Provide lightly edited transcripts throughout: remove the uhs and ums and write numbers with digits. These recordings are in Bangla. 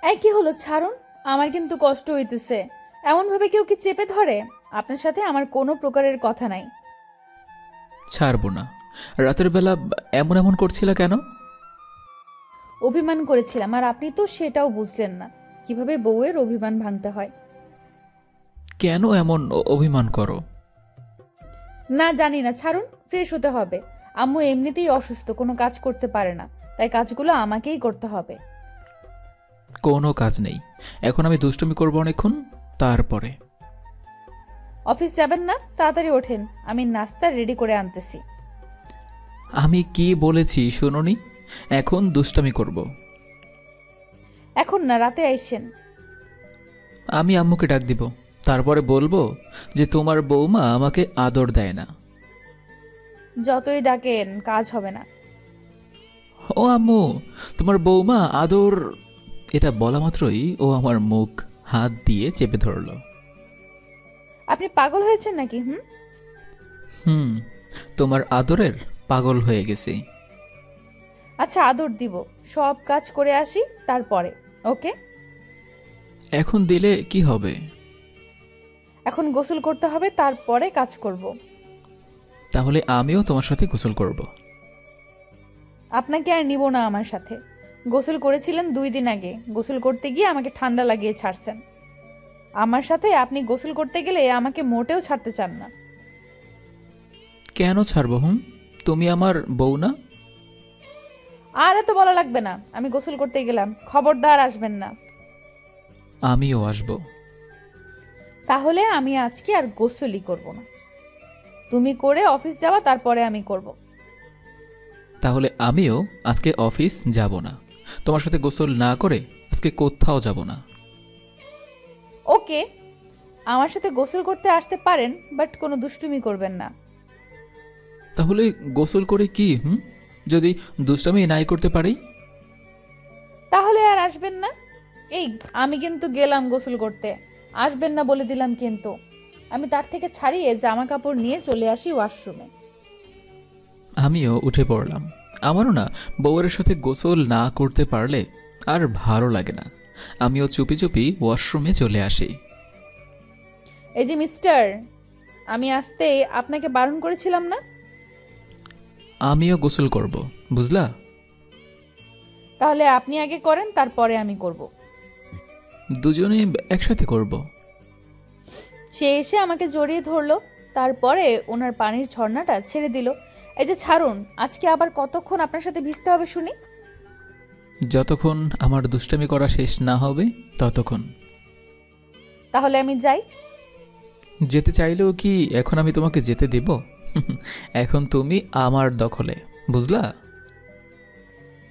এই কি হলো, ছাড়ুন। আমার কিন্তু কষ্ট হইতেছে। এমন ভাবে কেউ কি চেপে ধরে? আপনার সাথে আমার কোনো প্রকারের কথা নাই। ছাড়বো না। রাতের বেলা এমন এমন করছিলা কেন? অভিমান করেছিলাম, আর আপনি তো সেটাও বুঝলেন না কিভাবে বউয়ের অভিমান ভাঙতে হয়। কেন এমন অভিমান করো? না জানি না, ছাড়ুন। ফ্রেশ হতে হবে। আম্মু এমনিতেই অসুস্থ, কোনো কাজ করতে পারে না, তাই কাজগুলো আমাকেই করতে হবে। কোনো কাজ নেই। এখন আমি দুষ্টুমি করবো অনেকক্ষণ, তারপরে। অফিস যাবেন না? তাড়াতাড়ি ওঠেন, আমি নাস্তা রেডি করে আনতেছি। আমি কি বলেছি শোনোনি? এখন দুষ্টামি করব। এখন না, রাতে আইসেন। আমি আম্মুকে ডাক দিব, তারপরে বলবো যে তোমার বৌমা আমাকে আদর দেয় না। যতই ডাকেন কাজ হবে না। ও আম্মু, তোমার বৌমা আদর। এটা বলা মাত্রই ও আমার মুখ হাত দিয়ে চেপে ধরল। আপনি পাগল হয়েছেন নাকি? হুম, তোমার আদরের পাগল হয়ে গেছি। আচ্ছা, আদর দিব। সব কাজ করে আসি, তারপরে। ওকে। এখন দিলে কি হবে? এখন গোসল করতে হবে, তারপরে কাজ করব। তাহলে আমিও তোমার সাথে গোসল করব। আপনাকে আর নিব না আমার সাথে। গোসল করেছিলেন 2 দিন আগে, গোসল করতে গিয়ে আমাকে ঠান্ডা লাগিয়ে ছাড়ছেন। আমার সাথে আপনি গোসল করতে গেলে আমাকে মোটেও ছাড়তে চান না। কেন ছাড়বো? তুমি আমার বউ না? আর এত বলা লাগবে না, আমি গোসল করতে গেলাম, খবরদার আসবেন না। আমিও আসবো। তাহলে আমি আজকে আর গোসলই করব না। তুমি করে অফিস যাওয়া, তারপরে আমি করব। তাহলে আমিও আজকে অফিস যাব না। তোমার সাথে গোসল না করে আজকে কোথাও যাব না। ওকে। আমার সাথে গোসল করতে আসতে পারেন, বাট কোনো দুষ্টুমি করবেন না। তাহলে গোসল করে কি যদি দুষ্টামি নাই করতে পারি? তাহলে আর আসবেন না। এই, আমি কিন্তু গেলাম গোসল করতে। আসবেন না বলে দিলাম কিন্তু। আমি তার থেকে ছাড়িয়ে জামা কাপড় নিয়ে চলে আসি ওয়াশরুমে। আমিও উঠে পড়লাম। আমারও না বউয়ের সাথে গোসল না করতে পারলে আর ভালো লাগে না। আমিও চুপি চুপি ওয়াশরুমে চলে আসি। এই যে মিস্টার, আমি আসতে আপনাকে বারণ করেছিলাম না? আমিও গোসল করব, বুঝলা? তাহলে আপনি আগে করেন, তারপরে আমি করব। দুজনে একসাথে করব। সে এসে আমাকে জড়িয়ে ধরলো, তারপরে ওনার পানির ঝর্ণাটা ছেড়ে দিল। এই যে ছাড়ুন, আজকে আবার কতক্ষণ আপনার সাথে ভিজতে হবে শুনি? যতক্ষণ আমার দুষ্টামি করা শেষ না হবে ততক্ষণ। তাহলে আমি যাই। যেতে চাইলেও কি এখন আমি তোমাকে যেতে দেব? এখন তুমি আমার দখলে, বুঝলা?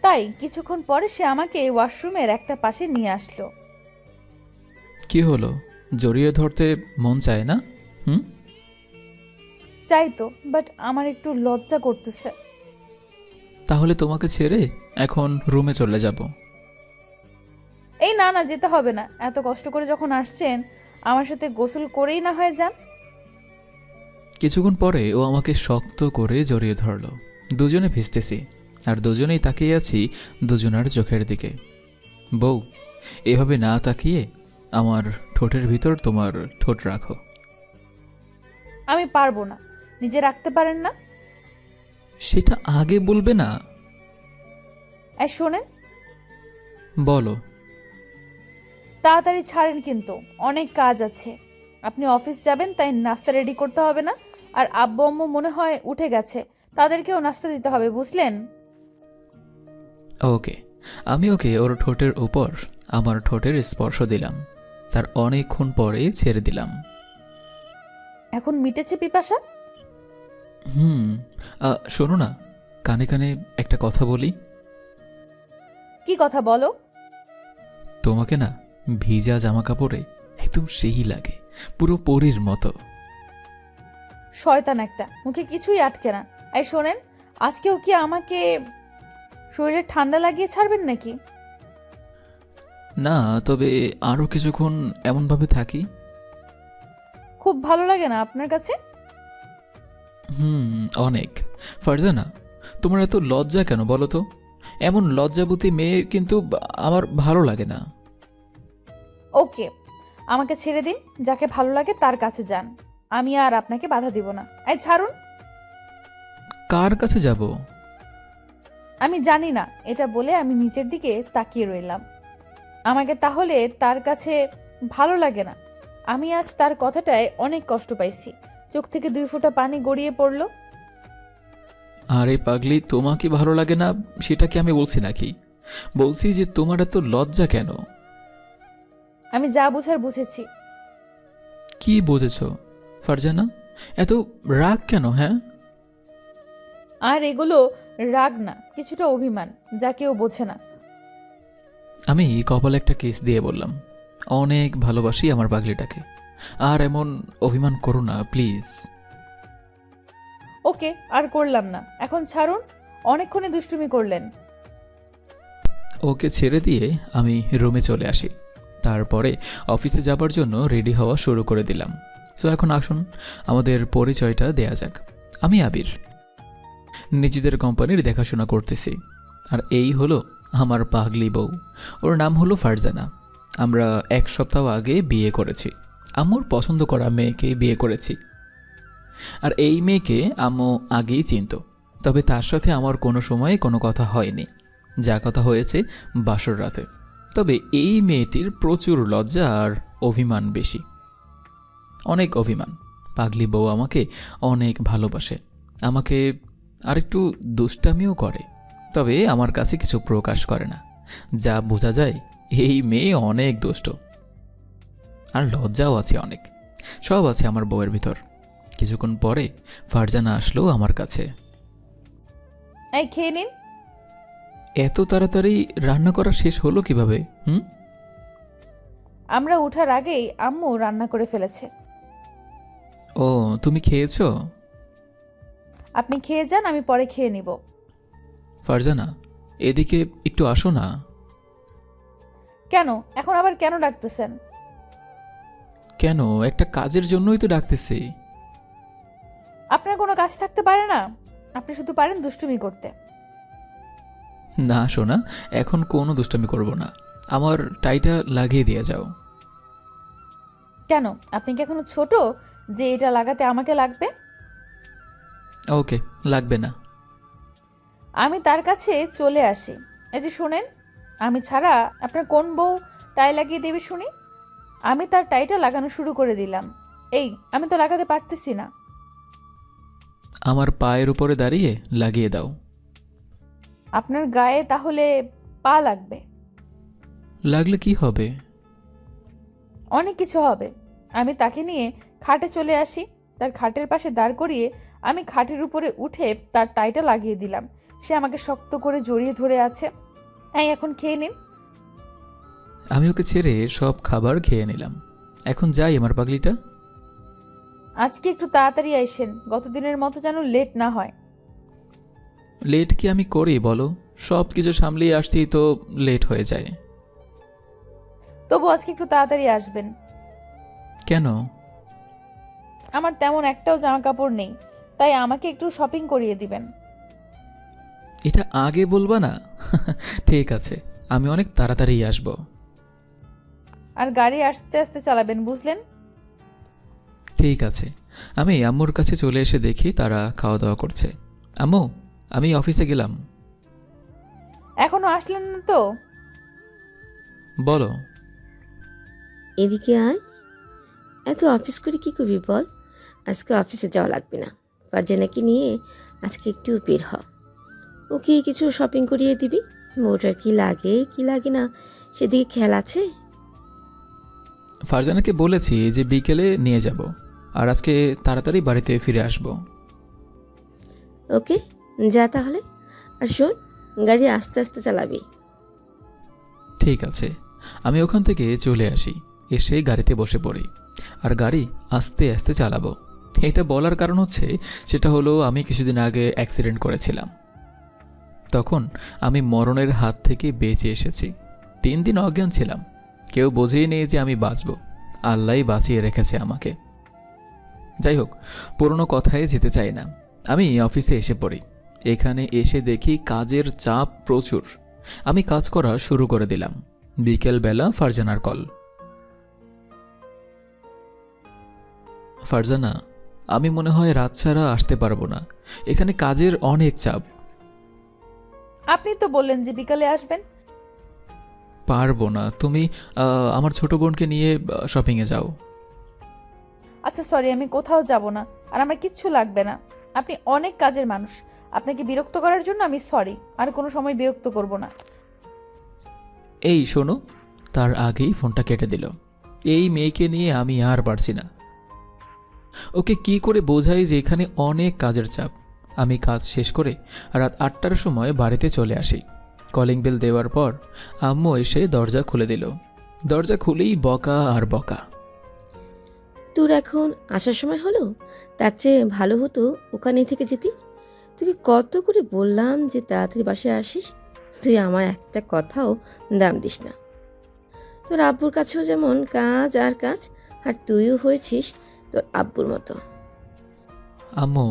তাই কিছুক্ষণ পরে সে আমাকে ওয়াশরুমের একটা পাশে নিয়ে আসলো। কি হলো, জড়িয়ে ধরতে মন চায় না? চাই তো, বাট আমার একটু লজ্জা করতেছে। তাহলে তোমাকে ছেড়ে এখন রুমে চলে যাব। এই না না, যেতে হবে না। এত কষ্ট করে যখন আসছেন, আমার সাথে গোসল করেই না হয়ে যান। কিছুক্ষণ পরে ও আমাকে শক্ত করে জড়িয়ে ধরল। দুজনে ভিজতেছি, আর দুজনেই তাকিয়ে আছি দুজনার চোখের দিকে। বউ, এভাবে না তাকিয়ে আমার ঠোঁটের ভিতর তোমার ঠোঁট রাখো। আমি পারবো না। নিজে রাখতে পারেন না? সেটা আগে বলবে না? এই শোনেন, বলো। তাড়াতাড়ি ছাড়েন কিন্তু, অনেক কাজ আছে। আপনি অফিস যাবেন, তাই নাস্তা রেডি করতে হবে না? আর আব্বু আম্মু মনে হয় উঠে গেছে, তাদেরকেও নাস্তা দিতে হবে, বুঝলেন? ওকে। আমি ওকে ওর ঠোঁটের উপর আমার ঠোঁটের স্পর্শ দিলাম, তার অনেকক্ষণ পরে ছেড়ে দিলাম। এখন মিটেছে পিপাসা? হুম। শোনো না, কানে কানে একটা কথা বলি। কি কথা বলো? তোমাকে না ভিজা জামা কাপড়ে একদম সেই লাগে, পুরো পরীর মতো। শয়তান একটা, মুখে কিছুই আটকে না। এই শোনেন, আজকেও কি আমাকে শরীরে ঠান্ডা লাগিয়ে ছাড়বেন নাকি? না, তবে আরো কিছুক্ষণ এমনভাবে থাকি। খুব ভালো লাগে না আপনার কাছে? হুম, অনেক। ফারজানা, তোমার এত লজ্জা কেন বলো তো? এমন লজ্জাবতী মেয়ে কিন্তু আমার ভালো লাগে না। ওকে, আমাকে ছেড়ে দিন, যাকে ভালো লাগে তার কাছে যান, আমি আর আপনাকে বাধা দিব না। এই ছাড়ুন। কার কাছে যাব? আমি জানি না, এটা বলে আমি নিচের দিকে তাকিয়ে রইলাম। আমাকে তাহলে তার কাছে ভালো লাগে না। আমি আজ তার কথাটায় অনেক কষ্ট পাইছি। চোখ থেকে 2 ফোঁটা পানি গড়িয়ে পড়ল। আরে পাগলি, তোমাকে ভালো লাগে না সেটা কি আমি বলছি নাকি? বলছি যে তোমার এত লজ্জা কেন? আমি যা বুঝার বুঝেছি। কি বুঝেছ ফারজানা? এত রাগ কেন? হ্যাঁ, আর এগুলো রাগ না, কিছুটা অভিমান, যা কেউ বোঝে না। আমি কপালে একটা কিস দিয়ে বললাম, অনেক ভালোবাসি আমার পাগলিটাকে, আর এমন অভিমান করো না প্লিজ। ওকে, আর করলাম না, এখন ছাড়ুন। অনেকক্ষণে দুষ্টুমি করলেন। ওকে ছেড়ে দিয়ে আমি রুমে চলে আসি। তারপরে অফিসে যাবার জন্য রেডি হওয়া শুরু করে দিলাম। সো এখন আসুন আমাদের পরিচয়টা দেয়া যাক। আমি আবির, নিজেদের কোম্পানির দেখাশোনা করতেছি। আর এই হলো আমার পাগলি বউ, ওর নাম হলো ফারজানা। আমরা 1 সপ্তাহ আগে বিয়ে করেছি। আম্মুর পছন্দ করা মেয়েকে বিয়ে করেছি। আর এই মেয়েকে আম্মু আগেই চিনত, তবে তার সাথে আমার কোনো সময় কোনো কথা হয়নি। যা কথা হয়েছে বাসর রাতে। তবে এই মেয়েটির প্রচুর লজ্জা আর অভিমান বেশি, অনেক অভিমান। পাগলি বউ আমাকে অনেক ভালোবাসে, আমাকে আরেকটু দুষ্টামিও করে, তবে আমার কাছে কিছু প্রকাশ করে না। যা বোঝা যায় এই মেয়ে অনেক দুষ্ট, আর লজ্জাও আছে অনেক। সব আছে আমার বউয়ের ভিতর। কিছুক্ষণ পরে ফারজানা আসলো আমার কাছে। এই খেয়ে নিন। এত তাড়াতাড়ি রান্না করা শেষ হলো কিভাবে? আমরা উঠার আগেই আম্মু রান্না করে ফেলেছে। ও, তুমি খেয়েছো? আপনি খেয়ে যান, আমি পরে খেয়ে নিব। ফারজানা, এদিকে একটু আসো না। কেন? এখন আবার কেন ডাকতেছেন? কেন? একটা কাজের জন্যই তো ডাকতেছি। আপনার কোনো কাজ থাকতে পারে না? আপনি শুধু পারেন দুষ্টুমি করতে। না শোনা, এখন কোনো দুষ্টামি করব না। আমার টাইটা লাগিয়ে দিয়ে যাও। কেন? আপনি কি এখনো ছোট যে এটা লাগাতে আমাকে লাগবে? ওকে, লাগবে না। আমি তার কাছে চলে আসি। এই যে শোনেন, আমি ছাড়া আপনার কোন বউ টাই লাগিয়ে দেবে শুনি? আমি তার টাইটা লাগানো শুরু করে দিলাম। এই, আমি তো লাগাতে পারতেছি না। আমার পায়ের উপরে দাঁড়িয়ে লাগিয়ে দাও। আপনার গায়ে তাহলে পা লাগবে। লাগলে কি হবে? অনেক কিছু হবে। আমি তাকে নিয়ে খাটে চলে আসি। তার খাটের পাশে দাঁড় করিয়ে আমি খাটের উপরে উঠে তার টাইটা লাগিয়ে দিলাম। সে আমাকে শক্ত করে জড়িয়ে ধরে আছে। এই, এখন খেয়ে নিন। আমি ওকে ছেড়ে সব খাবার খেয়ে নিলাম। এখন যাই আমার পাগলিটা। আজকে একটু তাড়াতাড়ি আইসেন, গতদিনের মতো যেন লেট না হয়। লেট কি আমি করি বলো? সব কিছু সামলিয়ে আসতেই তো লেট হয়ে যায়। তবু আজকে একটু তাড়াতাড়ি আসবেন। কেন? আমার তেমন একটাও জামা কাপড় নেই, তাই আমাকে একটু শপিং করিয়ে দিবেন। এটা আগে বলবা না? ঠিক আছে, আমি অনেক তাড়াতাড়ি আসব। আর গাড়ি আস্তে আস্তে চালাবেন, বুঝলেন? ঠিক আছে। আমি আম্মুর কাছে চলে এসে দেখি তারা খাওয়া দাওয়া করছে। আম্মু, আমি অফিসে গেলাম। এখনো আসলেন না তো? বলো। এদিকে আয়। এত অফিস করে কি করবি বল? আজকে অফিসে যাওয়া লাগবে না। ফারজানাকে নিয়ে আজকে একটু বের হ। ওকে কিছু শপিং করিয়ে দিবি। ওটার কি লাগে না সেদিকে খেয়াল আছে? ফারজানাকে বলেছি যে বিকেলে নিয়ে যাব, আর আজকে তাড়াতাড়ি বাড়িতে ফিরে আসব। ওকে, যা তাহলে। আর শোন, গাড়ি আস্তে আস্তে চালাবি। ঠিক আছে। আমি ওখান থেকে চলে আসি, এসে গাড়িতে বসে পড়ি, আর গাড়ি আস্তে আস্তে চালাবো। এটা বলার কারণ হচ্ছে, সেটা হলো আমি কিছুদিন আগে অ্যাক্সিডেন্ট করেছিলাম। তখন আমি মরণের হাত থেকে বেঁচে এসেছি। 3 দিন অজ্ঞান ছিলাম, কেউ বোঝেই নেই যে আমি বাঁচব। আল্লাহই বাঁচিয়ে রেখেছে আমাকে। যাই হোক, পুরনো কথায় যেতে চাই না। আমি অফিসে এসে পড়ি। এখানে এসে দেখি কাজের চাপ প্রচুর। আমি কাজ করা শুরু করে দিলাম। বিকেলবেলা ফারজানার কল। ফারজানা, আমি মনে হয় রাত ছাড়া আসতে পারবো না। এখানে কাজের অনেক চাপ। আপনি তো বললেন যে বিকালে আসবেন। পারবো না। তুমি আমার ছোট বোনকে নিয়ে শপিংয়ে যাও। আচ্ছা সরি, আমি কোথাও যাব না, আর আমার কিচ্ছু লাগবে না। আপনি অনেক কাজের মানুষ, আপনাকে বিরক্ত করার জন্য আমি সরি, আর কোনো সময় বিরক্ত করব না। এই শোনো, তার আগেই ফোনটা কেটে দিল। এই মেয়েকে নিয়ে আমি আর পারছি না। ওকে কি করে বোঝাই যে এখানে অনেক কাজের চাপ। আমি কাজ শেষ করে রাত 8টার সময় বাড়িতে চলে আসি। কলিং বেল দেওয়ার পর আম্মু এসে দরজা খুলে দিল। দরজা খুলেই বকা আর বকা। তোর এখন আসার সময় হলো? তার চেয়ে ভালো হতো ওখানে থেকে যেতি। তোকে কত করে বললাম যে তাড়াতাড়ি বাসায় আসিস, তুই আমার একটা কথাও দাম দিস না। তোর আব্বুর কাছেও যেমন কাজ আর কাজ, আর তুইও হয়েছিস তোর আব্বুর মতো। আম্মু,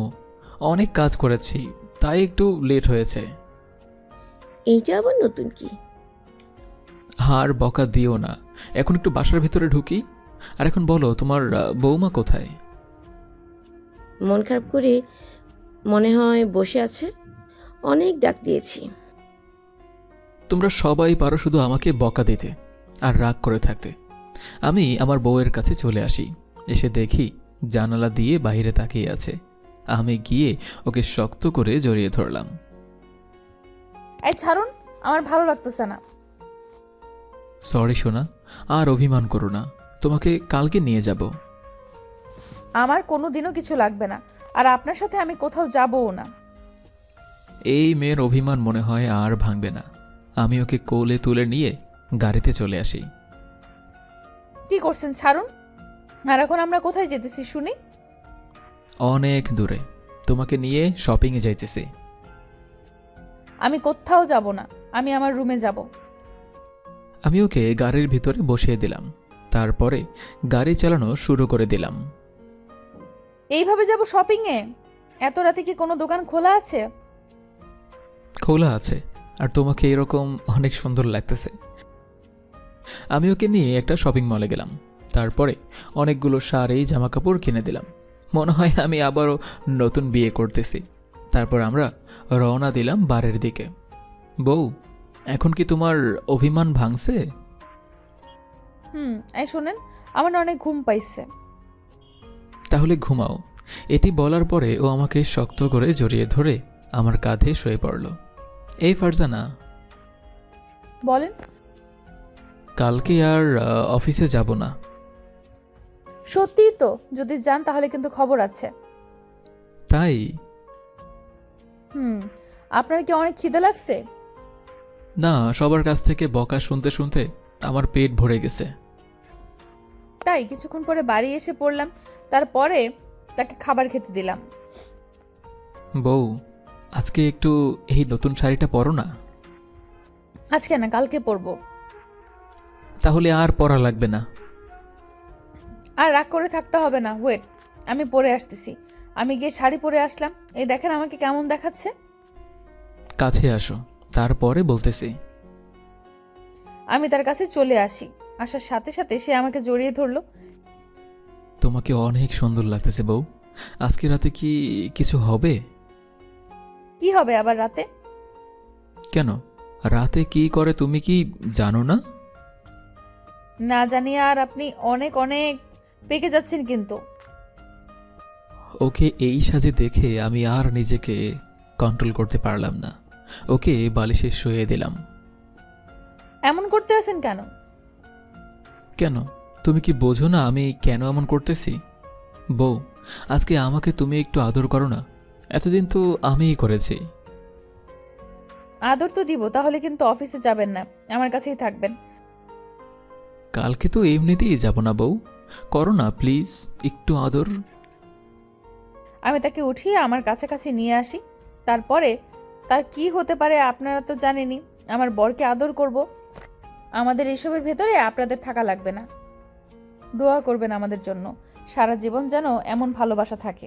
অনেক কাজ করেছি, তাই একটু লেট হয়েছে। এইটা আবার নতুন কি? আর বকা দিও না। এখন একটু বাসার ভিতরে ঢুকি। আর এখন বলো, তোমার বৌমা কোথায়? মন খারাপ করে মনে হয় বসে আছে, অনেক ডাক দিয়েছি। তোমরা সবাই পারো শুধু আমাকে বকা দিতে আর রাগ করে থাকতে। আমি আমার বউয়ের কাছে চলে আসি। এসে দেখি জানালা দিয়ে বাইরে তাকিয়ে আছে। আমি গিয়ে ওকে শক্ত করে জড়িয়ে ধরলাম। এই ছাড়ুন, আমার ভালো লাগতেছে না। সরি সোনা, আর অভিমান করো না। তোমাকে কালকে নিয়ে যাব। আমার কোনো দিনও কিছু লাগবে না, আর আপনার সাথে আমি কোথাও যাবও না। এই মেয়ের অভিমান মনে হয় আর ভাঙবে না। আমি ওকে কোলে তুলে নিয়ে গাড়িতে চলে আসি। কি করছেন? ছাড়ুন। আর এখন আমরা কোথায় যেতেছি শুনি? অনেক দূরে, তোমাকে নিয়ে শপিংয়ে যাইতেছি। আমি কোথাও যাব না, আমি আমার রুমে যাব। আমি ওকে গাড়ির ভিতরে বসিয়ে দিলাম। তারপরে গাড়ি চালানো শুরু করে দিলাম। এইভাবে যাব শপিংয়ে? এত রাতে কি কোনো দোকান খোলা আছে? খোলা আছে, আর তোমাকে এরকম অনেক সুন্দর লাগতেছে। আমি ওকে নিয়ে একটা শপিং মলে গেলাম। তারপরে অনেকগুলো শাড়ি জামাকাপড় কিনে দিলাম। মনে হয় আমি আবারও নতুন বিয়ে করতেছি। তারপর আমরা রওনা দিলাম বাড়ির দিকে। বউ, এখন কি তোমার অভিমান ভাঙছে? এই শোনেন, আমার না অনেক ঘুম পাইছে। তাহলে ঘুমাও। এটি বলার পরে ও আমাকে শক্ত করে জড়িয়ে ধরে আমার কাঁধে শুয়ে পড়ল। এই ফারজানা, বলেন। কালকে আর অফিসে যাব না। সত্যিই তো? যদি যান তাহলে কিন্তু খবর আছে। তাই? আপনার কি অনেক খিদে লাগছে? না, সবার কাছ থেকে বকা শুনতে শুনতে আমার পেট ভরে গেছে। তাই কিছুক্ষণ পরে বাড়ি এসে পড়লাম, তারপরে তাকে খাবার খেতে দিলাম। বউ, আজকে একটু এই নতুন শাড়িটা পরো না। আজকে না, কালকে পরবো। তাহলে আর পরা লাগবে না। আর রাগ করে থাকতে হবে না, ওয়েট, আমি পরে আসতেছি। আমি গিয়ে শাড়ি পরে আসলাম, এই দেখেন আমাকে কেমন দেখাচ্ছে। কাছে আসো, তারপরে বলতেছি। আমি তার কাছে চলে আসি। আসার সাথে সাথে সে আমাকে জড়িয়ে ধরলো। তোমাকে অনেক সুন্দর লাগতেছে বউ। আজকে রাতে কি কিছু হবে? কি হবে আবার রাতে? কেন, রাতে কি করে তুমি কি জানো না? না জানি, আর আপনি অনেক অনেক পেকে যাচ্ছেন কিন্তু। ওকে এই সাজে দেখে আমি আর নিজেকে কন্ট্রোল করতে পারলাম না। ওকে বালিশে শুয়ে দিলাম। এমন করতে আছেন কেন? কেন, তুমি কি বোঝো না আমি কেন এমন করতেছি? বউ, আজকে আমাকে তুমি একটু আদর করো না। এতদিন তো আমিই করেছি। আদর তো দিব, তাহলে কিন্তু অফিসে যাবেন না, আমার কাছেই থাকবেন। কালকে তো এমনিতেই যাব না বউ, করো না প্লিজ একটু আদর। আমি তাকে উঠিয়ে আমার কাছাকাছি নিয়ে আসি। তারপরে তার কি হতে পারে আপনারা তো জানেনই, আমার বরকে আদর করব। আমাদের এসবের ভেতরে আপনাদের থাকা লাগবে না। দোয়া করবেন আমাদের জন্য, সারা জীবন যেন এমন ভালোবাসা থাকে।